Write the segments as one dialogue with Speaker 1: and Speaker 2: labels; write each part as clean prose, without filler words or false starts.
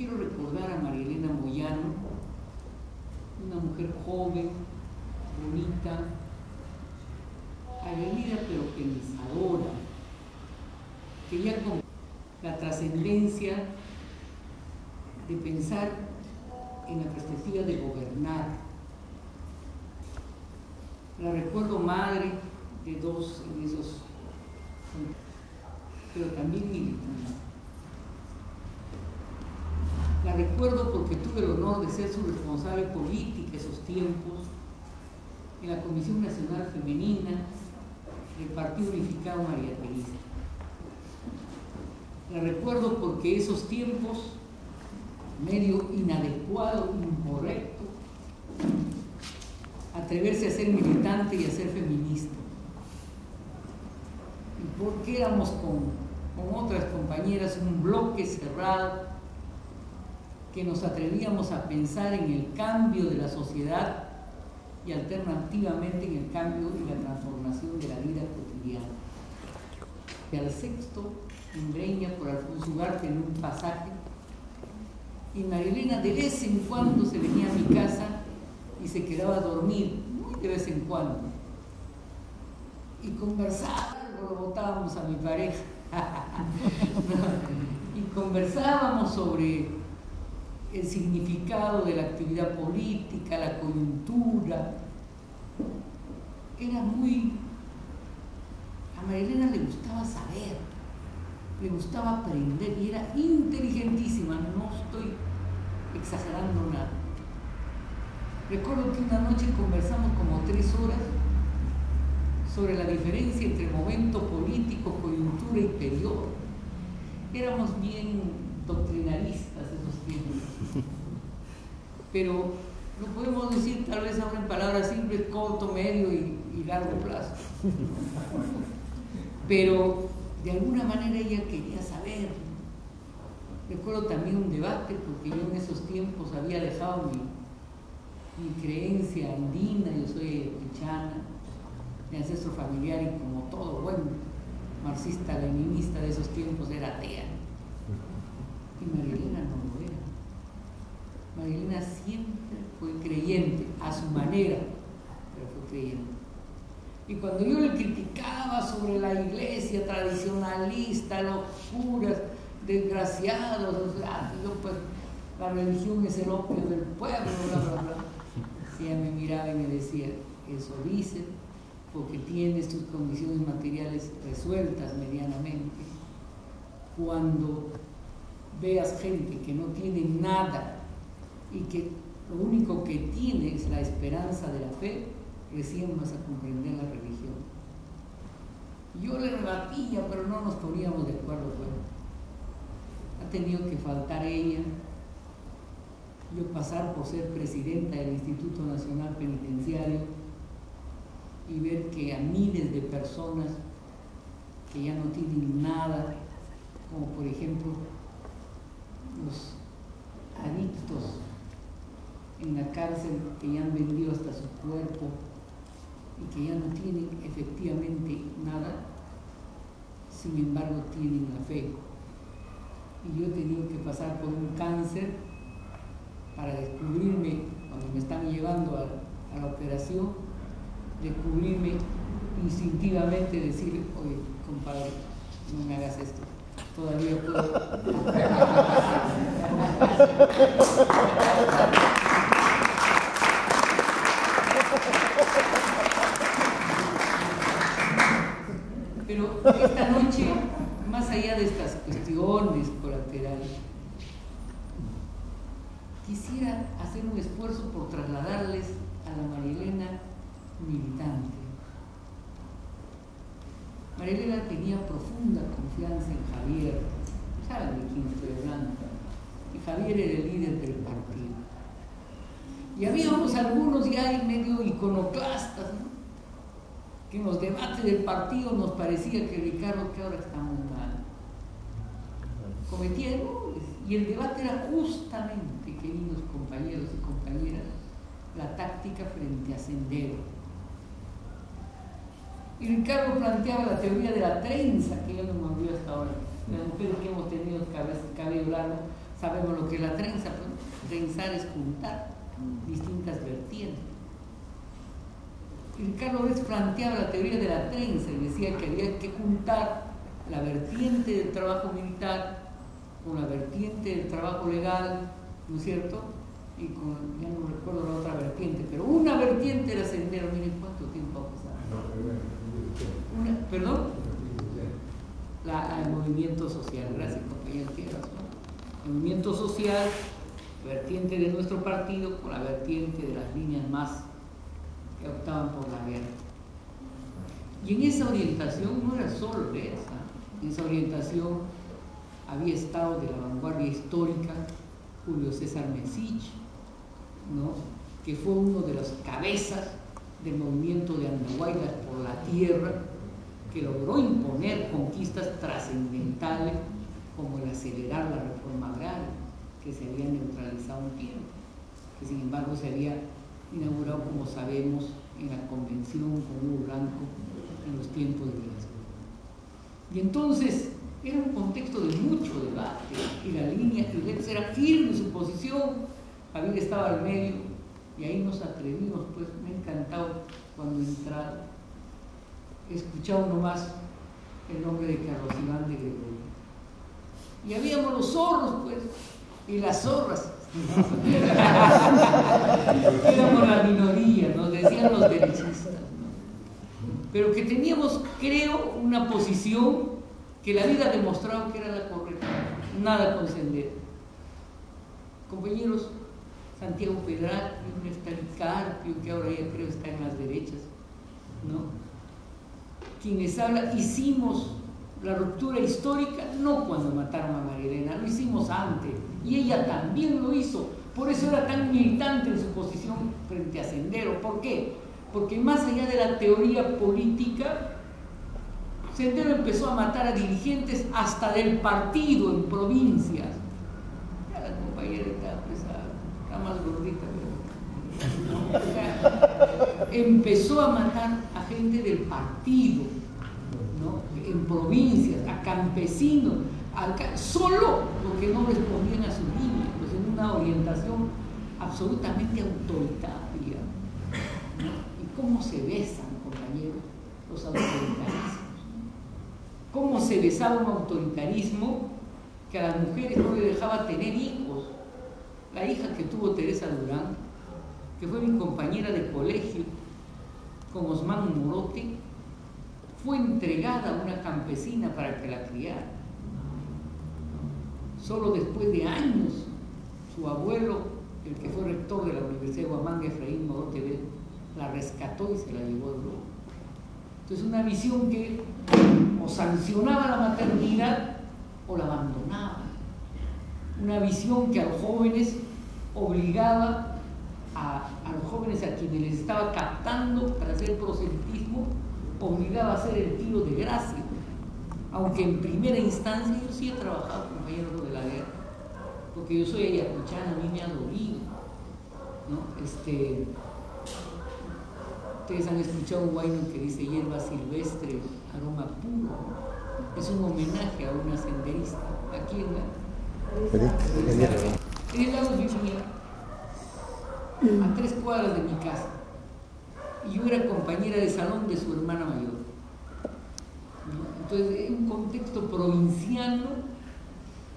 Speaker 1: quiero recordar a María Elena Moyano, una mujer joven, bonita, aguerrida pero pensadora, que ya con la trascendencia de pensar en la perspectiva de gobernar. La recuerdo madre de dos en esos, pero también militante. La recuerdo porque tuve el honor de ser su responsable política esos tiempos en la Comisión Nacional Femenina del Partido Unificado María Teresa. La recuerdo porque esos tiempos, medio inadecuado, incorrecto, atreverse a ser militante y a ser feminista. Y porque éramos con otras compañeras un bloque cerrado que nos atrevíamos a pensar en el cambio de la sociedad y alternativamente en el cambio y la transformación de la vida cotidiana. Y al Sexto, en Breña, por Alfonso Ugarte, en un pasaje, y María Elena de vez en cuando se venía a mi casa y se quedaba a dormir, muy de vez en cuando, y conversábamos, lo botábamos a mi pareja, y conversábamos sobre el significado de la actividad política, la coyuntura. Era muy... A María Elena le gustaba saber, le gustaba aprender y era inteligentísima, no estoy exagerando nada. Recuerdo que una noche conversamos como 3 horas sobre la diferencia entre momento político, coyuntura y periodo. Éramos bien doctrinaristas esos tiempos, pero lo podemos decir tal vez ahora en palabras simples: corto, medio y largo plazo. Pero de alguna manera ella quería saber. Recuerdo también un debate, porque yo en esos tiempos había dejado mi creencia andina, yo soy pichana, mi ancestro familiar, y como todo buen marxista-leninista de esos tiempos era atea. Y María Elena no lo era. María Elena siempre fue creyente, a su manera, pero fue creyente. Y cuando yo le criticaba sobre la iglesia tradicionalista, los curas, desgraciados, yo pues, la religión es el opio del pueblo, bla, bla, bla. Y ella me miraba y me decía: eso dice porque tienes tus condiciones materiales resueltas medianamente. Cuando veas gente que no tiene nada y que lo único que tiene es la esperanza de la fe, recién vas a comprender la religión. Yo le rebatía, pero no nos poníamos de acuerdo. Bueno, ha tenido que faltar ella, yo pasar por ser presidenta del Instituto Nacional Penitenciario y ver que a miles de personas que ya no tienen nada, como por ejemplo los adictos en la cárcel, que ya han vendido hasta su cuerpo y que ya no tienen efectivamente nada, sin embargo tienen la fe. Y yo he tenido que pasar por un cáncer para descubrirme, cuando me están llevando a la operación, descubrirme instintivamente, decir: oye, compadre, no me hagas esto, todavía puedo. Pero esta noche, más allá de estas cuestiones colaterales, quisiera hacer un esfuerzo por trasladarles a la María Elena militante. María Elena tenía profunda confianza en Javier, saben de quién estoy hablando, y Javier era el líder del partido. Y habíamos algunos ya medio iconoclastas, ¿no?, que en los debates del partido nos parecía que Ricardo, que ahora estamos mal, cometía errores. Y el debate era justamente, queridos compañeros y compañeras, la táctica frente a Sendero. Y Ricardo planteaba la teoría de la trenza, que yo no me olvido hasta ahora. Las mujeres que hemos tenido cabello largo sabemos lo que es la trenza, pues trenzar es juntar distintas vertientes. Y Ricardo Rex planteaba la teoría de la trenza y decía que había que juntar la vertiente del trabajo militar con la vertiente del trabajo legal, ¿no es cierto? Y con, ya no recuerdo la otra vertiente, pero una vertiente era Sendero. Miren cuánto tiempo ha pasado. ¿Perdón? El movimiento social, gracias compañero, tiene razón. El movimiento social, vertiente de nuestro partido, con la vertiente de las líneas más que optaban por la guerra. Y en esa orientación no era solo esa, en esa orientación había estado de la vanguardia histórica Julio César Mesich, ¿no?, que fue uno de las cabezas del movimiento de Andahuaylas por la tierra, que logró imponer conquistas trascendentales como el acelerar la reforma agraria, que se había neutralizado un tiempo, que sin embargo se había inaugurado, como sabemos, en la convención con Hugo Blanco en los tiempos de Velasco. Y entonces era un contexto de mucho debate, y la línea, y Rex era firme en su posición, Javier estaba al medio, y ahí nos atrevimos, pues me ha encantado cuando entraron. He escuchado nomás el nombre de Carlos Iván de Gregorio. Y habíamos los zorros, pues, y las zorras. Éramos la minoría, nos decían los derechistas, ¿no? Pero que teníamos, creo, una posición que la vida ha demostrado que era la correcta, nada con Sendero. Compañeros, Santiago Pedrati, Neftalí Carpio, que ahora ya creo está en las derechas, ¿no?, quienes hablan, hicimos la ruptura histórica no cuando mataron a María Elena, lo hicimos antes, y ella también lo hizo. Por eso era tan militante en su posición frente a Sendero. ¿Por qué? Porque más allá de la teoría política, Sendero empezó a matar a dirigentes hasta del partido en provincias. Ya la compañera está más gordita, pero o sea, empezó a matar a gente del partido, ¿no?, en provincias, a campesinos, solo porque no respondían a su línea, pues en una orientación absolutamente autoritaria, ¿no? ¿Y cómo se besan, compañeros, los autoritarismos? ¿Cómo se besaba un autoritarismo que a las mujeres no le dejaba tener hijos? La hija que tuvo Teresa Durán, que fue mi compañera de colegio con Osman Morote, fue entregada a una campesina para que la criara. Solo después de años, su abuelo, el que fue rector de la Universidad de Huamanga, Efraín Morote Bel, la rescató y se la llevó de nuevo. Entonces, una visión que o sancionaba la maternidad o la abandonaba. Una visión que a los jóvenes obligaba a los jóvenes a quienes les estaba captando para hacer proselitismo, obligaba a hacer el tiro de gracia. Aunque en primera instancia yo sí he trabajado, compañeros, de la guerra, porque yo soy ayacuchana, a mí me ha dolido, ¿no? Ustedes han escuchado un guayno que dice hierba silvestre, aroma puro, ¿no? Es un homenaje a una senderista aquí en el lago de Vivía, a 3 cuadras de mi casa, y yo era compañera de salón de su hermana mayor, ¿no? Entonces, en un contexto provinciano,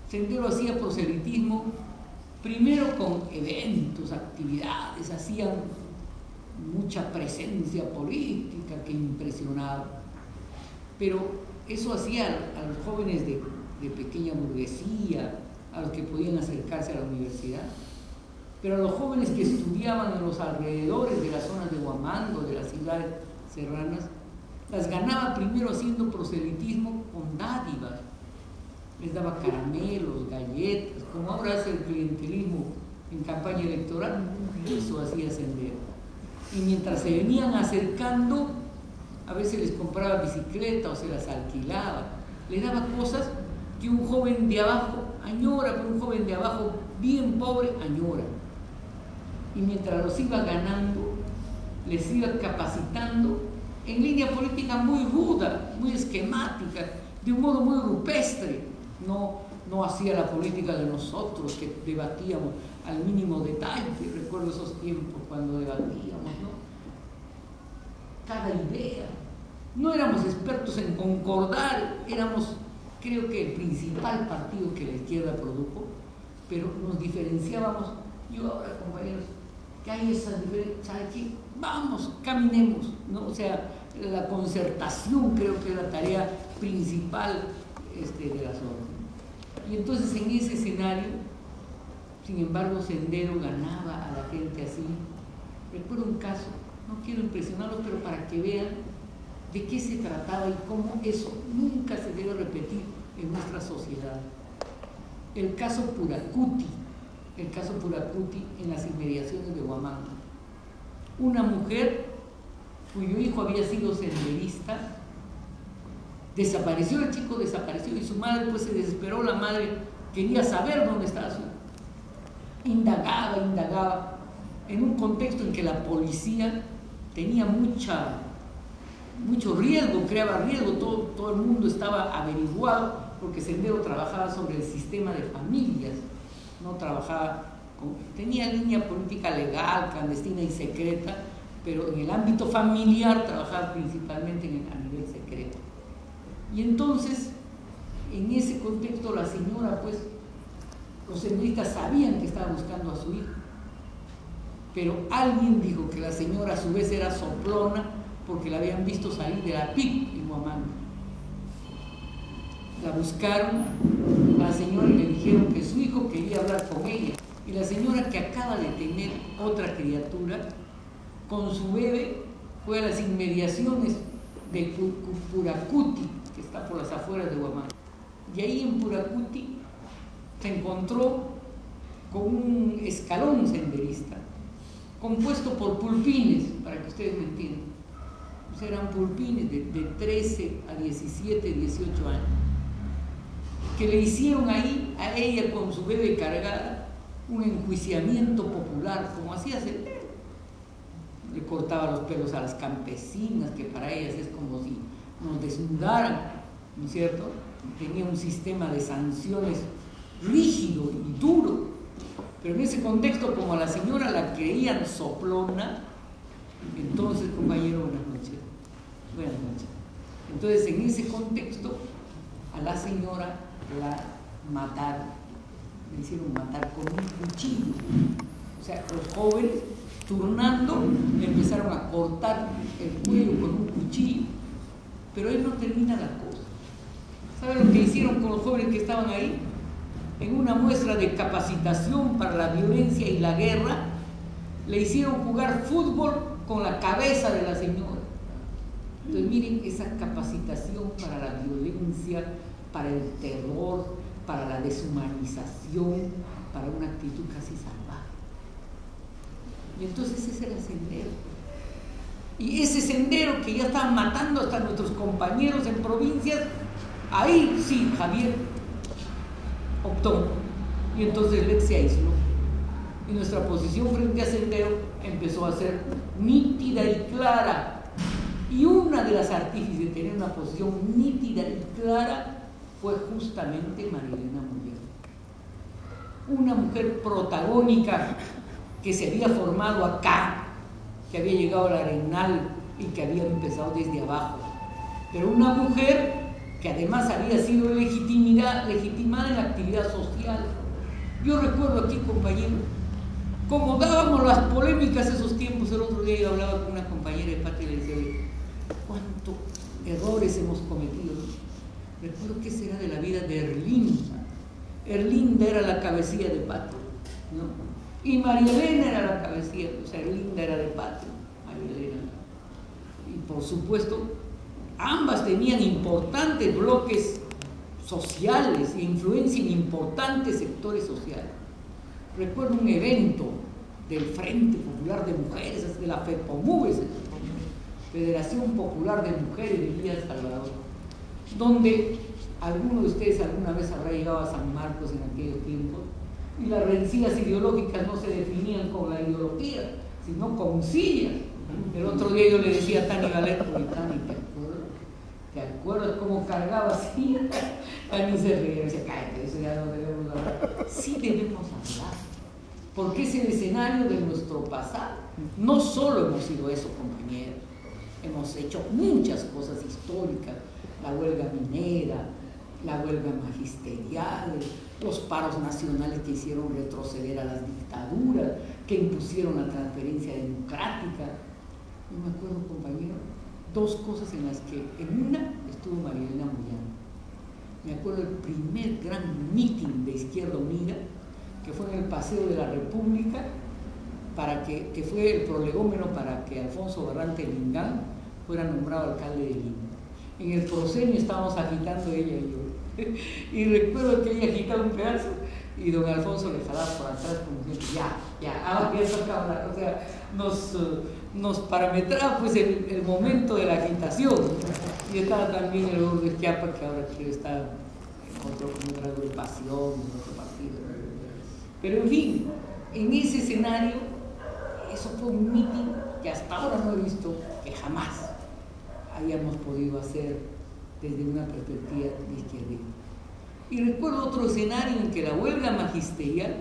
Speaker 1: Sendero hacía proselitismo primero con eventos, actividades, hacían mucha presencia política que impresionaba, pero eso hacía a los jóvenes de pequeña burguesía, a los que podían acercarse a la universidad. Pero a los jóvenes que estudiaban en los alrededores de las zonas de Huamango, de las ciudades serranas, las ganaba primero haciendo proselitismo con dádivas. Les daba caramelos, galletas, como ahora hace el clientelismo en campaña electoral, eso hacía Sendero. Y mientras se venían acercando, a veces les compraba bicicleta o se las alquilaba, les daba cosas que un joven de abajo añora, pero un joven de abajo bien pobre añora. Y mientras los iba ganando, les iba capacitando en línea política muy ruda, muy esquemática, de un modo muy rupestre, no no hacía la política de nosotros, que debatíamos al mínimo detalle. Recuerdo esos tiempos cuando debatíamos, ¿no? Cada idea. No éramos expertos en concordar, éramos, creo que, el principal partido que la izquierda produjo, pero nos diferenciábamos. Yo ahora, compañeros, que hay esas diferencias, ¿sabe qué? Vamos, caminemos, ¿no? O sea, la concertación creo que es la tarea principal de las órdenes. Y entonces en ese escenario, sin embargo, Sendero ganaba a la gente así. Recuerdo un caso, no quiero impresionarlos, pero para que vean de qué se trataba y cómo eso nunca se debe repetir en nuestra sociedad. El caso Puracuti en las inmediaciones de Huamanga. Una mujer cuyo hijo había sido senderista, desapareció, el chico desapareció y su madre pues se desesperó. La madre quería saber dónde estaba su hijo. Indagaba en un contexto en que la policía tenía mucho riesgo, creaba riesgo, todo el mundo estaba averiguado, porque Sendero trabajaba sobre el sistema de familias, no trabajaba tenía línea política legal, clandestina y secreta, pero en el ámbito familiar trabajaba principalmente a nivel secreto. Y entonces, en ese contexto, la señora, pues, los senderistas sabían que estaba buscando a su hijo, pero alguien dijo que la señora a su vez era soplona porque la habían visto salir de la PIC en Huamanga. La buscaron a la señora y le dijeron que su hijo quería hablar con ella. Y la señora, que acaba de tener otra criatura, con su bebé fue a las inmediaciones de Puracuti, que está por las afueras de Huamanga. Y ahí en Puracuti se encontró con un escalón senderista, compuesto por pulpines, para que ustedes me entiendan. O sea, eran pulpines de 13 a 17, 18 años, que le hicieron ahí a ella con su bebé cargada un enjuiciamiento popular, como hacía Sendero. Le cortaba los pelos a las campesinas, que para ellas es como si nos desnudaran, ¿no es cierto? Tenía un sistema de sanciones rígido y duro, pero en ese contexto, como a la señora la creían soplona, entonces, compañero, buenas noches. Entonces, en ese contexto, a la señora la mataron. Le hicieron matar con un cuchillo. O sea, los jóvenes, turnando, empezaron a cortar el cuello con un cuchillo. Pero ahí no termina la cosa. ¿Saben lo que hicieron con los jóvenes que estaban ahí? En una muestra de capacitación para la violencia y la guerra, le hicieron jugar fútbol con la cabeza de la señora. Entonces miren esa capacitación para la violencia, para el terror, para la deshumanización, para una actitud casi salvaje. Y entonces ese era Sendero. Y ese Sendero que ya estaban matando hasta nuestros compañeros en provincias, ahí sí Javier optó. Y entonces Lex se aisló. Y nuestra posición frente a Sendero empezó a ser nítida y clara. Y una de las artífices de tener una posición nítida y clara fue justamente Marilena Muriel. Una mujer protagónica que se había formado acá, que había llegado al Arenal y que había empezado desde abajo. Pero una mujer que además había sido legitimada en la actividad social. Yo recuerdo aquí, compañero, como dábamos las polémicas esos tiempos. El otro día yo hablaba con una compañera de Patria y le decía, ¿cuántos errores hemos cometido? Recuerdo que esa era de la vida de Erlinda. Erlinda era la cabecilla de Patria, ¿no? Y María Elena era la cabecilla, o sea, Erlinda era de Patria, María Elena. Y por supuesto, ambas tenían importantes bloques sociales e influencia en importantes sectores sociales. Recuerdo un evento del Frente Popular de Mujeres, de la FEPOMUVES, Federación Popular de Mujeres de Villa de Salvador, donde alguno de ustedes alguna vez habrá llegado a San Marcos en aquellos tiempos, y las rencillas ideológicas no se definían con la ideología, sino con sillas. El otro día yo le decía a Tani Valer, Tani, ¿te acuerdas cómo cargaba sillas A mí se ríe, me dice, cállate, eso ya no debemos hablar. Sí debemos hablar, porque es el escenario de nuestro pasado. No solo hemos sido eso, compañeros, hemos hecho muchas cosas históricas, la huelga minera, la huelga magisterial, los paros nacionales que hicieron retroceder a las dictaduras, que impusieron la transferencia democrática. Yo me acuerdo, compañero, dos cosas en las que en una estuvo María Elena Moyano. Me acuerdo del primer gran mitin de Izquierda Unida, que fue en el Paseo de la República, que fue el prolegómeno para que Alfonso Barrante Lingán fuera nombrado alcalde de Lima. En el proscenio estábamos agitando ella y yo. Y recuerdo que ella agitaba un pedazo y don Alfonso le jalaba por atrás como diciendo, ahora ya se acaba la cosa. O sea, nos parametraba pues el momento de la agitación. Y estaba también el Gordo Esquiapa, que ahora quiere estar en otra agrupación, en otro partido. Pero en fin, en ese escenario, eso fue un mitin que hasta ahora no he visto que jamás hayamos podido hacer desde una perspectiva de izquierda. Y recuerdo otro escenario en que la huelga magisterial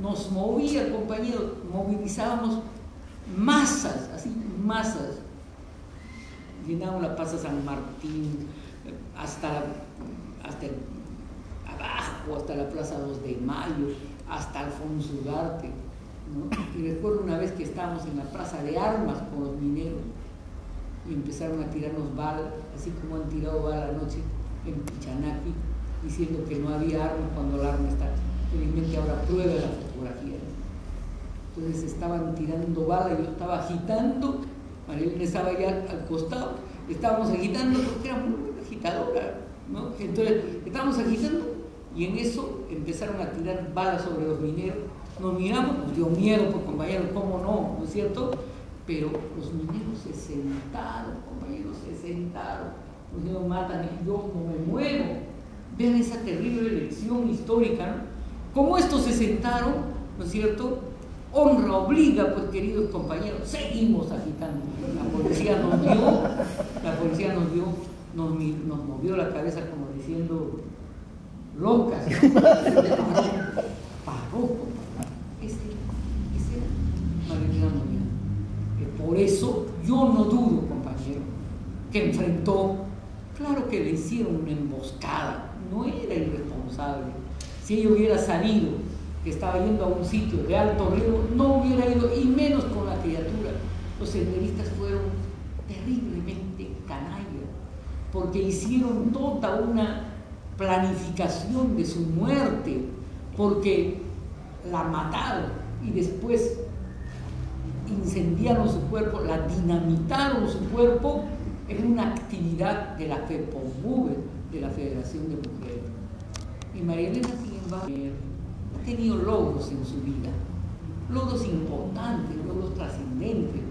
Speaker 1: nos movía, compañeros, movilizábamos masas, así, masas. Llenábamos la Plaza San Martín, hasta abajo, hasta la Plaza 2 de Mayo, hasta Alfonso Ugarte, ¿no? Y recuerdo una vez que estábamos en la Plaza de Armas con los mineros y empezaron a tirarnos balas, así como han tirado balas anoche en Pichanaki, diciendo que no había armas cuando el arma está. Felizmente ahora prueba la fotografía. Entonces estaban tirando balas, yo estaba agitando, María Elena estaba allá al costado, estábamos agitando porque era muy agitadora, ¿no? Entonces estábamos agitando y en eso empezaron a tirar balas sobre los mineros. Nos miramos, nos dio miedo, pues, compañeros, ¿cómo no? ¿No es cierto? Pero los mineros se sentaron, compañeros, se sentaron. Los niños matan y yo no me muevo. Vean esa terrible elección histórica, ¿no? Como estos se sentaron, ¿no es cierto? Honra obliga, pues, queridos compañeros, seguimos agitando. La policía nos vio, nos movió la cabeza como diciendo, locas. Paró, compañero. Ese era María Elena Moyano. Por eso yo no dudo, compañero, que enfrentó, claro que le hicieron una emboscada, no era irresponsable. Si ella hubiera sabido que estaba yendo a un sitio de alto riesgo, no hubiera ido, y menos con la criatura. Los senderistas fueron terriblemente canallas, porque hicieron toda una planificación de su muerte, porque la mataron y después incendiaron su cuerpo, la dinamitaron su cuerpo en una actividad de la FEPOMUVE, de la Federación de Mujeres. Y María Elena, sin embargo, ha tenido logros en su vida, logros importantes, logros trascendentes.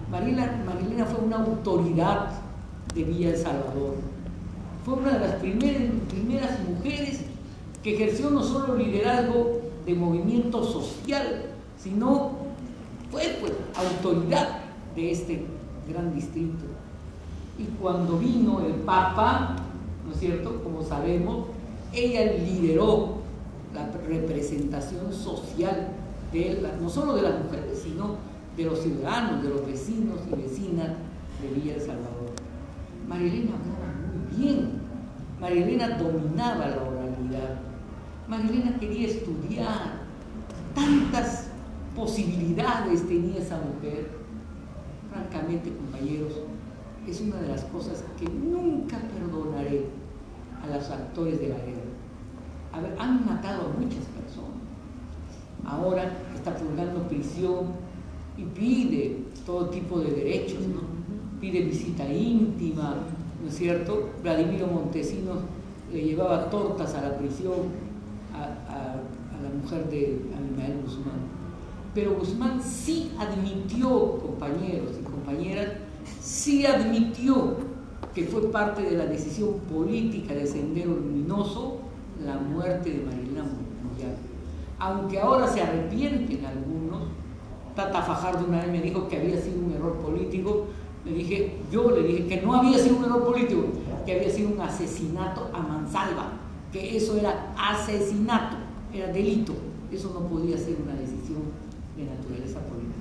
Speaker 1: María Elena fue una autoridad de Villa El Salvador. Fue una de las primeras mujeres que ejerció no solo liderazgo de movimiento social, sino fue pues autoridad de este gran distrito. Y cuando vino el Papa, ¿no es cierto?, como sabemos, ella lideró la representación social no solo de las mujeres, sino de los ciudadanos, de los vecinos y vecinas de Villa El Salvador. María Elena hablaba muy bien, María Elena dominaba la oralidad, María Elena quería estudiar, tantas posibilidades tenía esa mujer. Francamente, compañeros, es una de las cosas que nunca perdonaré a los actores de la guerra. A ver, han matado a muchas personas. Ahora está purgando prisión y pide todo tipo de derechos, ¿no? Pide visita íntima, ¿no es cierto? Vladimiro Montesinos le llevaba tortas a la prisión a la mujer de Abimael Guzmán. Pero Guzmán sí admitió, compañeros y compañeras, sí admitió que fue parte de la decisión política de Sendero Luminoso la muerte de María Elena Moyano. Aunque ahora se arrepienten algunos, Tata Fajardo una vez me dijo que había sido un error político. Yo le dije que no había sido un error político, que había sido un asesinato a mansalva, que eso era asesinato, era delito, eso no podía ser una decisión de naturaleza política.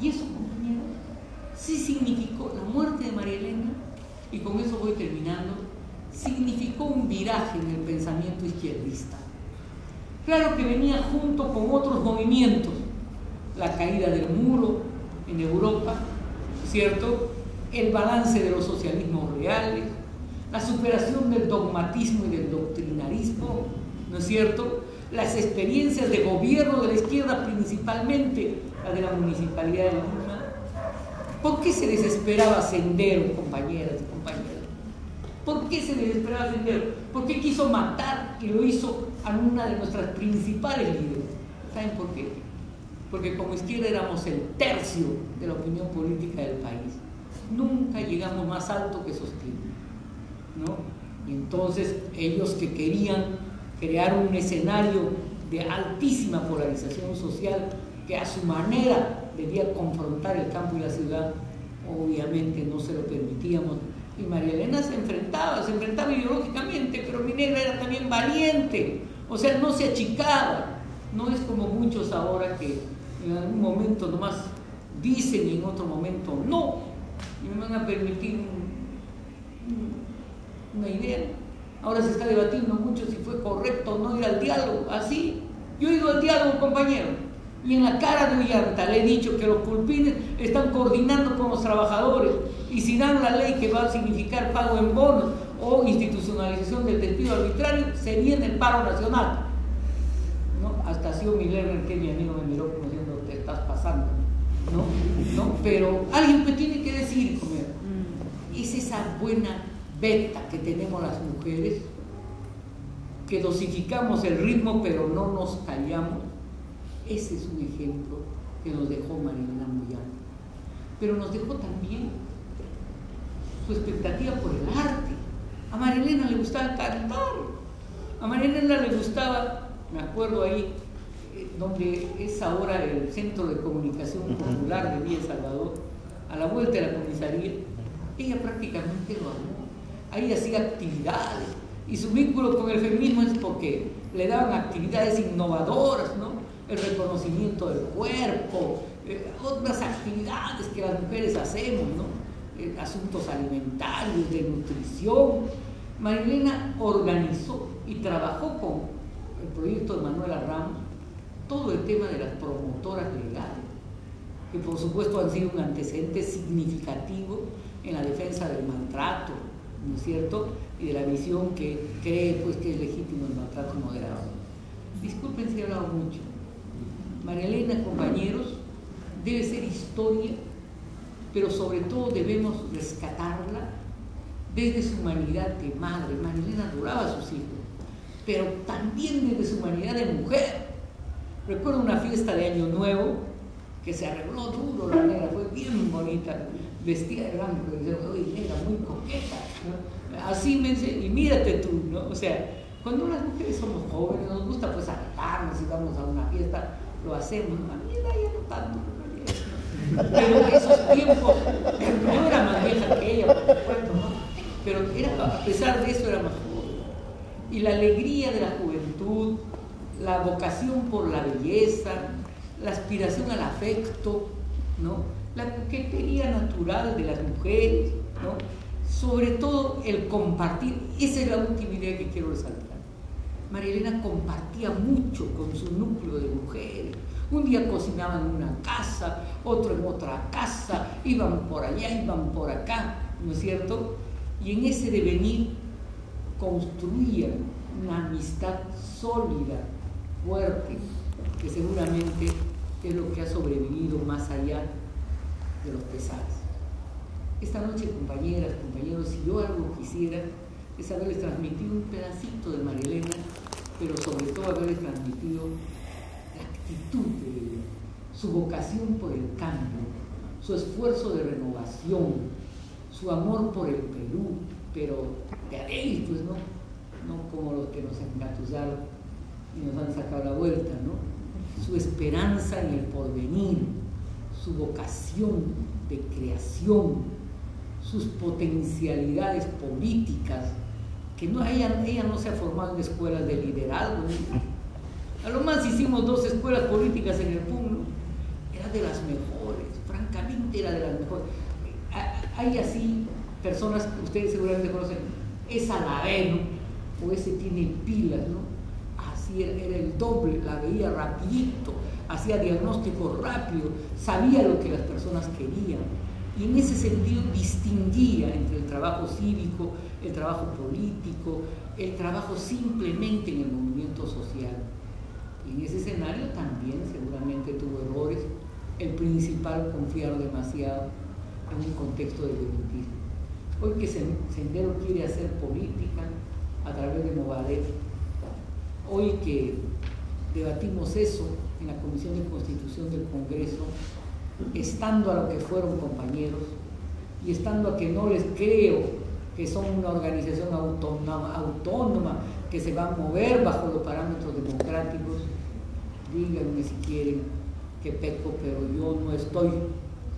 Speaker 1: Y eso, compañeros, sí significó la muerte de María Elena, y con eso voy terminando, significó un viraje en el pensamiento izquierdista. Claro que venía junto con otros movimientos, la caída del muro en Europa, ¿cierto?, el balance de los socialismos reales, la superación del dogmatismo y del doctrinarismo, ¿no es cierto?, las experiencias de gobierno de la izquierda, principalmente la de la Municipalidad de Lima. ¿Por qué se desesperaba Sendero, compañeras y compañeros? ¿Por qué se desesperaba Sendero? ¿Por qué quiso matar y lo hizo a una de nuestras principales líderes? ¿Saben por qué? Porque como izquierda éramos el tercio de la opinión política del país. Nunca llegamos más alto que esos tipos, ¿no? Y entonces ellos que querían crear un escenario de altísima polarización social que a su manera debía confrontar el campo y la ciudad, obviamente no se lo permitíamos. Y María Elena se enfrentaba ideológicamente, pero mi negra era también valiente, o sea, no se achicaba. No es como muchos ahora que en algún momento nomás dicen y en otro momento no, y me van a permitir una idea. Ahora se está debatiendo mucho si fue correcto o no ir al diálogo. Así, yo he ido al diálogo, compañero, y en la cara de Ollanta le he dicho que los pulpines están coordinando con los trabajadores, y si dan la ley que va a significar pago en bonos o institucionalización del despido arbitrario, se viene el paro nacional, ¿no? Hasta ha sido Miller que mi amigo me miró como diciendo, te estás pasando, ¿no? Pero alguien me tiene que decir, es esa buena beta que tenemos las mujeres, que dosificamos el ritmo pero no nos callamos. Ese es un ejemplo que nos dejó María Elena Moyano, pero nos dejó también su expectativa por el arte. A María Elena le gustaba cantar, a María Elena le gustaba, me acuerdo ahí donde es ahora el Centro de Comunicación Popular de Villa El Salvador, a la vuelta de la comisaría, ella prácticamente lo amó. Ahí hacía actividades, y su vínculo con el feminismo es porque le daban actividades innovadoras, ¿no? El reconocimiento del cuerpo, otras actividades que las mujeres hacemos, ¿no? Asuntos alimentarios, de nutrición. María Elena organizó y trabajó con el proyecto de Manuela Ramos todo el tema de las promotoras legales, que por supuesto han sido un antecedente significativo en la defensa del maltrato, ¿no es cierto?, y de la visión que cree pues que es legítimo el maltrato moderado. Disculpen si he hablado mucho. María Elena, compañeros, debe ser historia, pero sobre todo debemos rescatarla desde su humanidad de madre. María Elena adoraba a sus hijos, pero también desde su humanidad de mujer. Recuerdo una fiesta de Año Nuevo que se arregló duro la negra, fue bien bonita, vestida de blanco, y decía, oye, negra, muy coqueta, ¿no? Así me dice, y mírate tú, ¿no? O sea, cuando las mujeres somos jóvenes, nos gusta pues arreglarnos y vamos a una fiesta, lo hacemos, ¿no? A mí ya no tanto, ¿no? Pero en esos tiempos, yo era más vieja que ella, por supuesto, ¿no? Pero era, a pesar de eso era más joven. Y la alegría de la juventud, la vocación por la belleza, la aspiración al afecto, ¿no? La coquetería natural de las mujeres, ¿no? Sobre todo el compartir. Esa es la última idea que quiero resaltar. María Elena compartía mucho con su núcleo de mujeres. Un día cocinaban en una casa, otro en otra casa, iban por allá, iban por acá, ¿no es cierto? Y en ese devenir construían una amistad sólida, fuerte, que seguramente es lo que ha sobrevivido más allá de los pesares. Esta noche, compañeras, compañeros, si yo algo quisiera es haberles transmitido un pedacito de María Elena, pero sobre todo haberles transmitido la actitud de ella, su vocación por el cambio, su esfuerzo de renovación, su amor por el Perú, pero de adentro, pues, no como los que nos engatusaron y nos han sacado la vuelta, ¿no? Su esperanza en el porvenir, su vocación de creación, sus potencialidades políticas que no, ella no se ha formado en escuelas de liderazgo, ¿no? A lo más hicimos 2 escuelas políticas en el pueblo, era de las mejores, francamente era de las mejores. Hay así personas que ustedes seguramente conocen, es Alaveno, o ese tiene pilas, ¿no? Así era el doble, la veía rapidito, hacía diagnóstico rápido, sabía lo que las personas querían, y en ese sentido distinguía entre el trabajo cívico, el trabajo político, el trabajo simplemente en el movimiento social. Y en ese escenario también seguramente tuvo errores, el principal, confiar demasiado en un contexto de violentismo. Hoy que Sendero quiere hacer política a través de Movadef, hoy que debatimos eso en la Comisión de Constitución del Congreso, estando a lo que fueron compañeros y estando a que no les creo que son una organización autónoma que se va a mover bajo los parámetros democráticos, díganme si quieren que peco, pero yo no estoy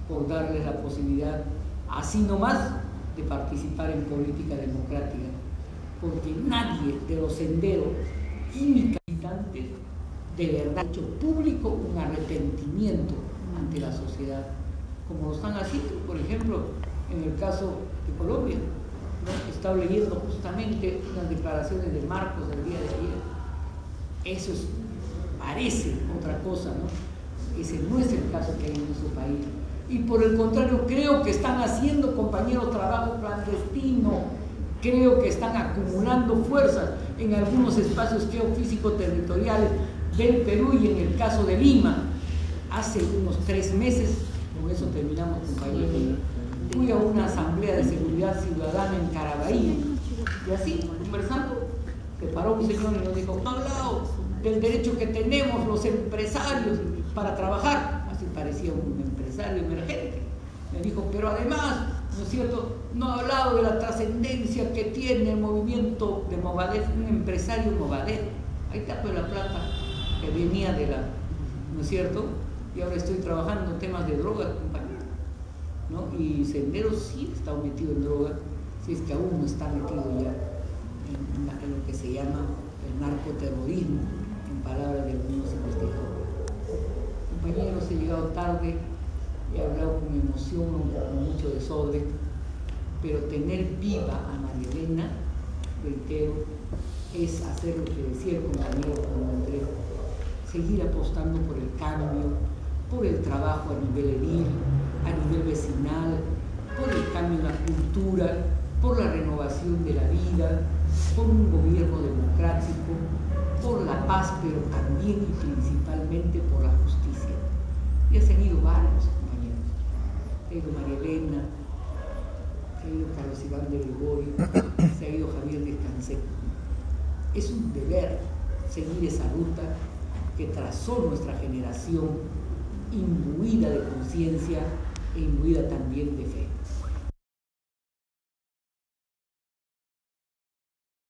Speaker 1: por darles la posibilidad así nomás de participar en política democrática, porque nadie de los senderos químicos de verdad ha hecho público un arrepentimiento ante la sociedad, como lo están haciendo, por ejemplo, en el caso de Colombia, ¿no? He estado leyendo justamente unas declaraciones de Marcos el día de ayer. Eso parece otra cosa, ¿no? Ese no es el caso que hay en nuestro país. Y por el contrario, creo que están haciendo, compañeros, trabajo clandestino, creo que están acumulando fuerzas en algunos espacios geofísicos territoriales del Perú y en el caso de Lima. Hace unos 3 meses, con eso terminamos, compañeros, fui a una asamblea de seguridad ciudadana en Carabalí, y así, conversando, se paró un señor y nos dijo: "Han hablado del derecho que tenemos los empresarios para trabajar", así parecía un empresario emergente. Me dijo: "Pero además, ¿no es cierto?, no ha hablado de la trascendencia que tiene el movimiento de Movadef, un empresario Movadef". Ahí está pues la plata que venía de la, ¿no es cierto? Y ahora estoy trabajando en temas de drogas, compañero, ¿no? Y Sendero sí está metido en droga, si es que aún no está metido ya en lo que se llama el narcoterrorismo, en palabras de algunos investigadores. Compañeros, he llegado tarde, he hablado con emoción, con mucho desorden, pero tener viva a María Elena, reitero, es hacer lo que decía el compañero Juan Andrés, seguir apostando por el cambio, por el trabajo a nivel edil, a nivel vecinal, por el cambio en la cultura, por la renovación de la vida, por un gobierno democrático, por la paz, pero también y principalmente por la justicia. Ya se han ido varios compañeros, se ha ido María Elena, se ha ido Carlos Iván de Gregorio, se ha ido Javier Descansé. Es un deber seguir esa ruta que trazó nuestra generación, imbuida de conciencia e imbuida también de fe.